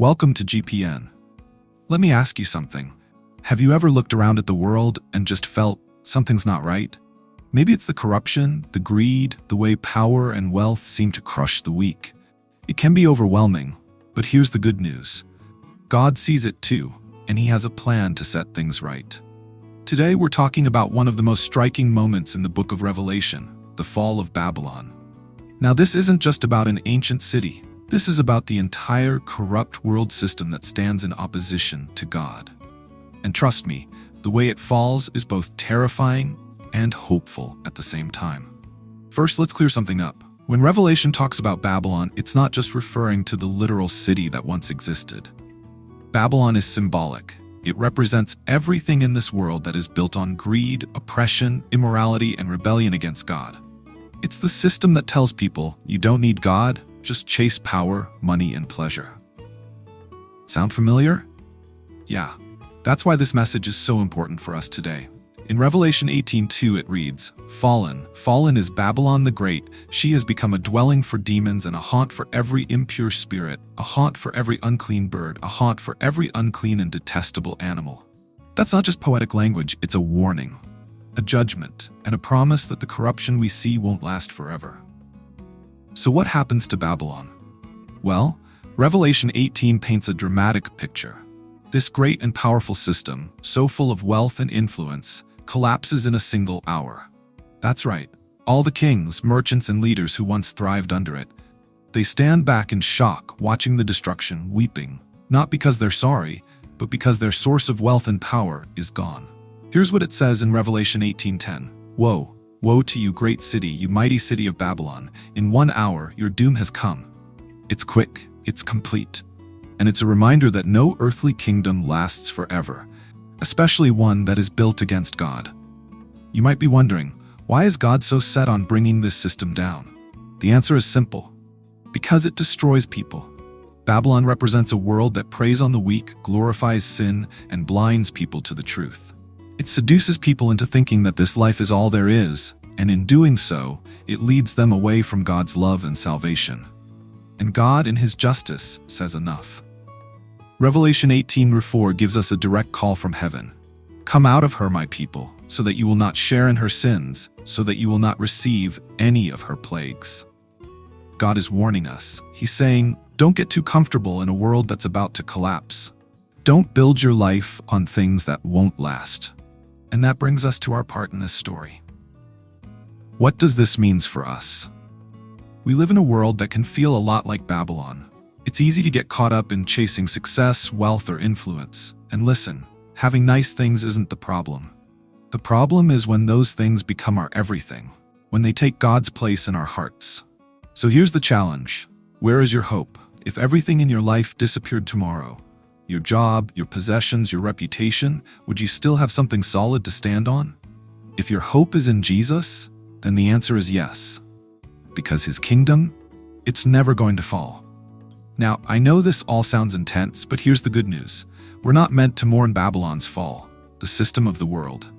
Welcome to GPN. Let me ask you something. Have you ever looked around at the world and just felt something's not right? Maybe it's the corruption, the greed, the way power and wealth seem to crush the weak. It can be overwhelming, but here's the good news. God sees it too, and He has a plan to set things right. Today we're talking about one of the most striking moments in the book of Revelation, the fall of Babylon. Now this isn't just about an ancient city. This is about the entire corrupt world system that stands in opposition to God. And trust me, the way it falls is both terrifying and hopeful at the same time. First, let's clear something up. When Revelation talks about Babylon, it's not just referring to the literal city that once existed. Babylon is symbolic. It represents everything in this world that is built on greed, oppression, immorality, and rebellion against God. It's the system that tells people, you don't need God, just chase power, money, and pleasure. Sound familiar? Yeah, that's why this message is so important for us today. In Revelation 18:2 it reads, Fallen is Babylon the Great. She has become a dwelling for demons and a haunt for every impure spirit, a haunt for every unclean bird, a haunt for every unclean and detestable animal. That's not just poetic language, it's a warning, a judgment, and a promise that the corruption we see won't last forever. So what happens to Babylon? Well, Revelation 18 paints a dramatic picture. This great and powerful system, so full of wealth and influence, collapses in a single hour. That's right, all the kings, merchants, and leaders who once thrived under it. They stand back in shock, watching the destruction, weeping, not because they're sorry, but because their source of wealth and power is gone. Here's what it says in Revelation 18:10. Woe! Woe to you, great city, you mighty city of Babylon. In 1 hour, your doom has come. It's quick, it's complete, and it's a reminder that no earthly kingdom lasts forever, especially one that is built against God. You might be wondering, why is God so set on bringing this system down? The answer is simple. Because it destroys people. Babylon represents a world that preys on the weak, glorifies sin, and blinds people to the truth. It seduces people into thinking that this life is all there is, and in doing so, it leads them away from God's love and salvation. And God, in His justice, says enough. Revelation 18:4 gives us a direct call from heaven. Come out of her, my people, so that you will not share in her sins, so that you will not receive any of her plagues. God is warning us. He's saying, don't get too comfortable in a world that's about to collapse. Don't build your life on things that won't last. And that brings us to our part in this story. What does this mean for us? We live in a world that can feel a lot like Babylon. It's easy to get caught up in chasing success, wealth, or influence. And listen, having nice things isn't the problem. The problem is when those things become our everything, when they take God's place in our hearts. So here's the challenge. Where is your hope? If everything in your life disappeared tomorrow, your job, your possessions, your reputation, would you still have something solid to stand on? If your hope is in Jesus, then the answer is yes. Because His kingdom, it's never going to fall. Now, I know this all sounds intense, but here's the good news. We're not meant to mourn Babylon's fall, the system of the world.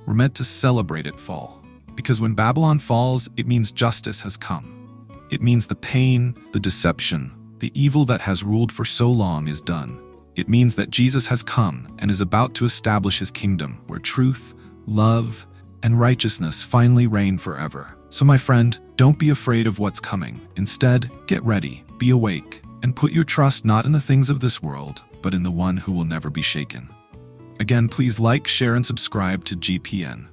We're meant to celebrate it fall. Because when Babylon falls, it means justice has come. It means the pain, the deception, the evil that has ruled for so long is done. It means that Jesus has come and is about to establish His kingdom, where truth, love, and righteousness finally reign forever. So my friend, don't be afraid of what's coming. Instead, get ready, be awake, and put your trust not in the things of this world, but in the one who will never be shaken. Again, please like, share, and subscribe to GPN.